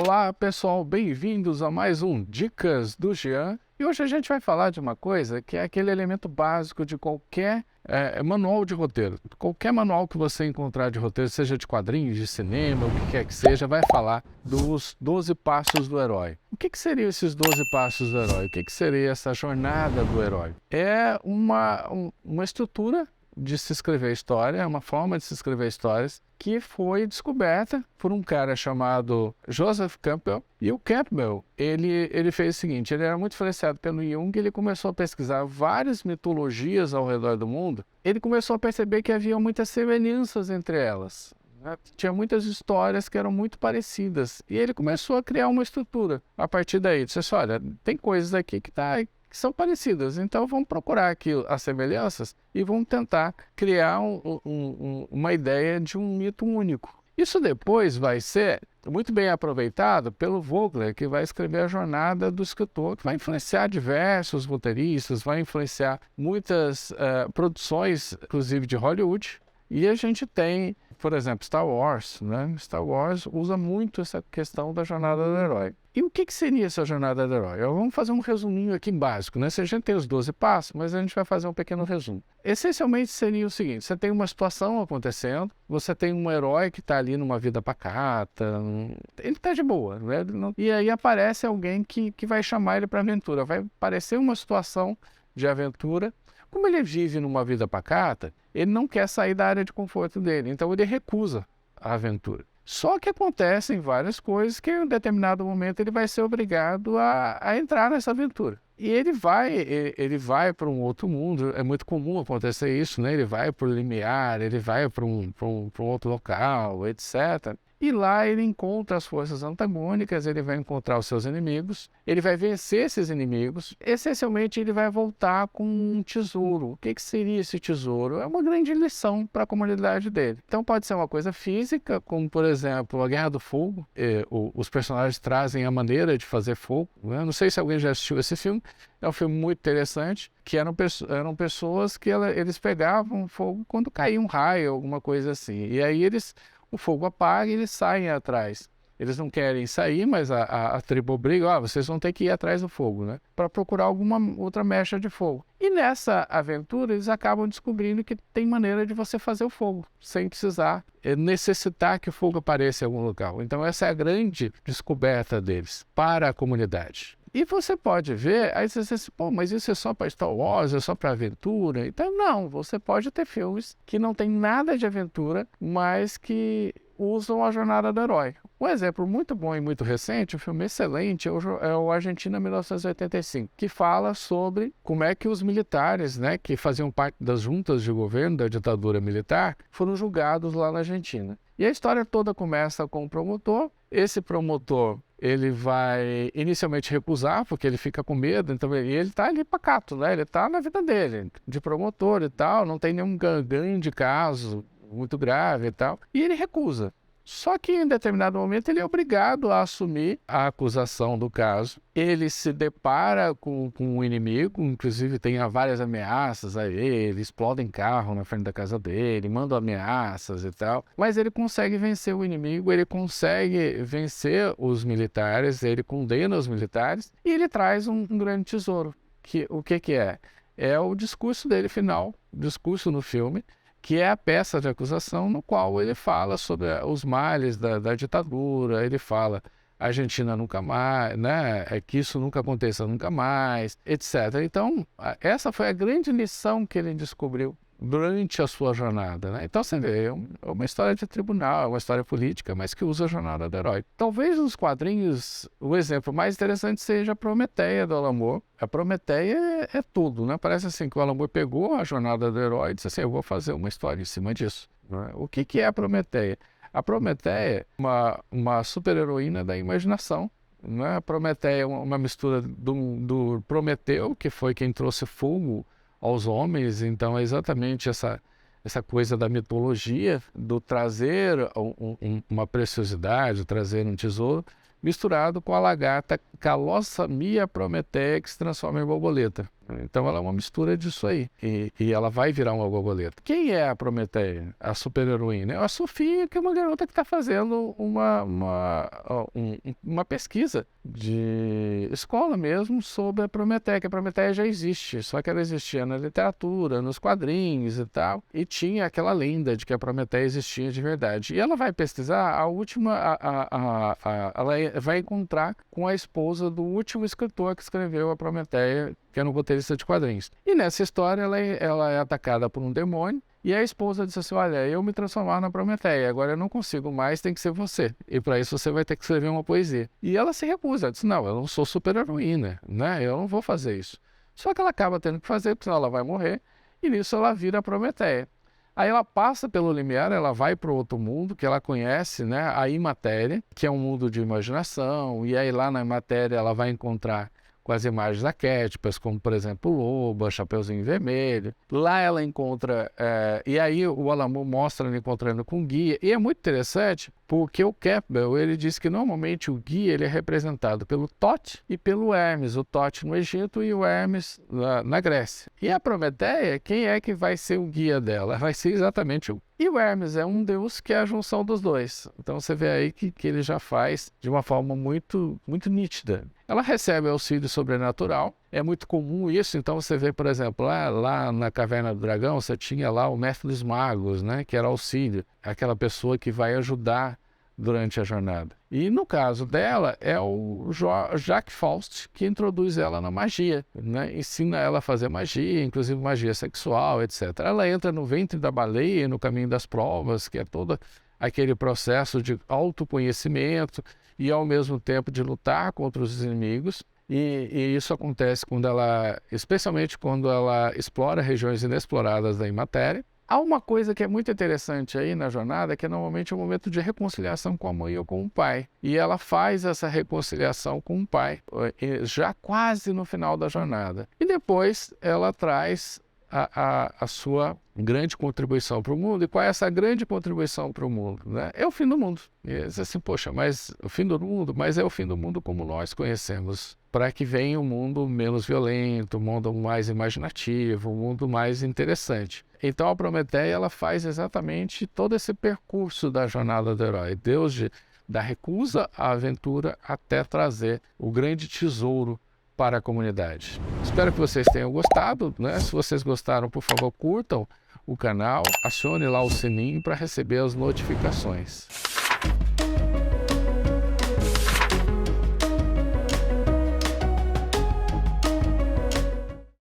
Olá pessoal, bem-vindos a mais um Dicas do Jean. E hoje a gente vai falar de uma coisa que é aquele elemento básico de qualquer manual de roteiro. Qualquer manual que você encontrar de roteiro, seja de quadrinhos, de cinema, o que quer que seja, vai falar dos 12 passos do herói. O que seriam esses 12 passos do herói? O que seria essa jornada do herói? É uma estrutura de se escrever história, é uma forma de se escrever histórias que foi descoberta por um cara chamado Joseph Campbell. E o Campbell, ele fez o seguinte, ele era muito influenciado pelo Jung, ele começou a pesquisar várias mitologias ao redor do mundo, ele começou a perceber que havia muitas semelhanças entre elas. Tinha muitas histórias que eram muito parecidas, e ele começou a criar uma estrutura. A partir daí, ele disse assim, olha, tem coisas aqui que são parecidas, então vamos procurar aqui as semelhanças e vamos tentar criar uma ideia de um mito único. Isso depois vai ser muito bem aproveitado pelo Vogler, que vai escrever a jornada do escritor, que vai influenciar diversos roteiristas, vai influenciar muitas produções, inclusive de Hollywood. E a gente tem, por exemplo, Star Wars, né? Star Wars usa muito essa questão da jornada do herói. E o que seria essa jornada do herói? Vamos fazer um resuminho aqui básico, né? A gente tem os 12 passos, mas a gente vai fazer um pequeno resumo. Essencialmente seria o seguinte, você tem uma situação acontecendo, você tem um herói que está ali numa vida pacata, ele está de boa, né? E aí aparece alguém que vai chamar ele para aventura, vai aparecer uma situação de aventura. Como ele vive numa vida pacata, ele não quer sair da área de conforto dele, então ele recusa a aventura. Só que acontecem várias coisas que em um determinado momento ele vai ser obrigado a entrar nessa aventura. E ele vai para um outro mundo, é muito comum acontecer isso, né? Ele vai para o limiar, ele vai para um outro local, etc. E lá ele encontra as forças antagônicas, ele vai encontrar os seus inimigos, ele vai vencer esses inimigos. Essencialmente, ele vai voltar com um tesouro. O que seria esse tesouro? É uma grande lição para a comunidade dele. Então pode ser uma coisa física, como por exemplo a Guerra do Fogo. Os personagens trazem a maneira de fazer fogo, né? Não sei se alguém já assistiu esse filme. É um filme muito interessante, que eram pessoas que eles pegavam fogo quando caía um raio, alguma coisa assim. E aí o fogo apaga e eles saem atrás. Eles não querem sair, mas a tribo obriga, vocês vão ter que ir atrás do fogo, né? Para procurar alguma outra mecha de fogo. E nessa aventura eles acabam descobrindo que tem maneira de você fazer o fogo, sem precisar necessitar que o fogo apareça em algum local. Então essa é a grande descoberta deles para a comunidade. E você pode ver, aí você diz assim, pô, mas isso é só para Star Wars, é só para aventura? Então não, você pode ter filmes que não tem nada de aventura, mas que usam a jornada do herói. Um exemplo muito bom e muito recente, um filme excelente, é o Argentina 1985, que fala sobre como é que os militares, né, que faziam parte das juntas de governo da ditadura militar, foram julgados lá na Argentina. E a história toda começa com o promotor. Esse promotor, ele vai inicialmente recusar, porque ele fica com medo, então ele está ali pacato, né? Ele está na vida dele, de promotor e tal, não tem nenhum grande caso muito grave e tal, e ele recusa. Só que em determinado momento ele é obrigado a assumir a acusação do caso. Ele se depara com um inimigo, inclusive tem várias ameaças a ele, explodem carro na frente da casa dele, mandam ameaças e tal. Mas ele consegue vencer o inimigo, ele consegue vencer os militares, ele condena os militares e ele traz um grande tesouro. O que é? É o discurso dele final, discurso no filme, que é a peça de acusação no qual ele fala sobre os males da ditadura, ele fala a Argentina nunca mais, né, que isso nunca aconteça nunca mais, etc. Então, essa foi a grande lição que ele descobriu durante a sua jornada, né? Então, você vê, é uma história de tribunal, é uma história política, mas que usa a jornada do herói. Talvez nos quadrinhos, o exemplo mais interessante seja a Prometeia do Alan Moore. A Prometeia é tudo, né? Parece assim que o Alan Moore pegou a jornada do herói e disse assim, eu vou fazer uma história em cima disso, né? O que é a Prometeia? A Prometeia é uma super-heroína da imaginação, né? A Prometeia é uma mistura do Prometeu, que foi quem trouxe fogo aos homens, então é exatamente essa coisa da mitologia, do trazer uma preciosidade, trazer um tesouro, misturado com a lagarta Calossamia prometeia, que se transforma em borboleta. Então ela é uma mistura disso aí. E ela vai virar uma borboleta. Quem é a Prometeia? A super-heroína? É a Sofia, que é uma garota que está fazendo uma pesquisa de escola mesmo sobre a Prometeia, que a Prometeia já existe, só que ela existia na literatura, nos quadrinhos e tal, e tinha aquela lenda de que a Prometeia existia de verdade. E ela vai pesquisar a última, ela vai encontrar com a esposa do último escritor que escreveu a Prometeia, que era um roteirista de quadrinhos. E nessa história ela é atacada por um demônio, e a esposa disse assim, olha, eu me transformar na Prometeia, agora eu não consigo mais, tem que ser você. E para isso você vai ter que escrever uma poesia. E ela se recusa, ela diz, não, eu não sou super-heroína, né? Eu não vou fazer isso. Só que ela acaba tendo que fazer, porque senão ela vai morrer, e nisso ela vira a Prometeia. Aí ela passa pelo limiar, ela vai para o outro mundo, que ela conhece, né? A imatéria, que é um mundo de imaginação, e aí lá na imatéria ela vai encontrar com as imagens arquétipas, como por exemplo o lobo, Chapeuzinho Vermelho. Lá ela encontra, e aí o Alan Moore mostra ela encontrando com o guia, e é muito interessante porque o Campbell, ele diz que normalmente o guia ele é representado pelo Thoth e pelo Hermes, o Thoth no Egito e o Hermes na Grécia. E a Prometeia, quem é que vai ser o guia dela? Vai ser exatamente o. E o Hermes é um deus que é a junção dos dois. Então você vê aí que ele já faz de uma forma muito, muito nítida. Ela recebe auxílio sobrenatural, é muito comum isso, então você vê, por exemplo, lá na Caverna do Dragão, você tinha lá o Mestre dos Magos, né, que era auxílio, aquela pessoa que vai ajudar durante a jornada. E no caso dela, é o Jacques Faust que introduz ela na magia, né? Ensina ela a fazer magia, inclusive magia sexual, etc. Ela entra no ventre da baleia, no caminho das provas, que é todo aquele processo de autoconhecimento e ao mesmo tempo de lutar contra os inimigos. E isso acontece especialmente quando ela explora regiões inexploradas da imatéria. Há uma coisa que é muito interessante aí na jornada, que é normalmente um momento de reconciliação com a mãe ou com o pai. E ela faz essa reconciliação com o pai, já quase no final da jornada. E depois ela traz a sua grande contribuição para o mundo. E qual é essa grande contribuição para o mundo? Né? É o fim do mundo. E diz assim, poxa, mas o fim do mundo, mas é o fim do mundo como nós conhecemos. Para que venha um mundo menos violento, um mundo mais imaginativo, um mundo mais interessante. Então a Prometeia ela faz exatamente todo esse percurso da jornada do herói. Da recusa à aventura até trazer o grande tesouro para a comunidade. Espero que vocês tenham gostado, né? Se vocês gostaram, por favor, curtam o canal, acione lá o sininho para receber as notificações.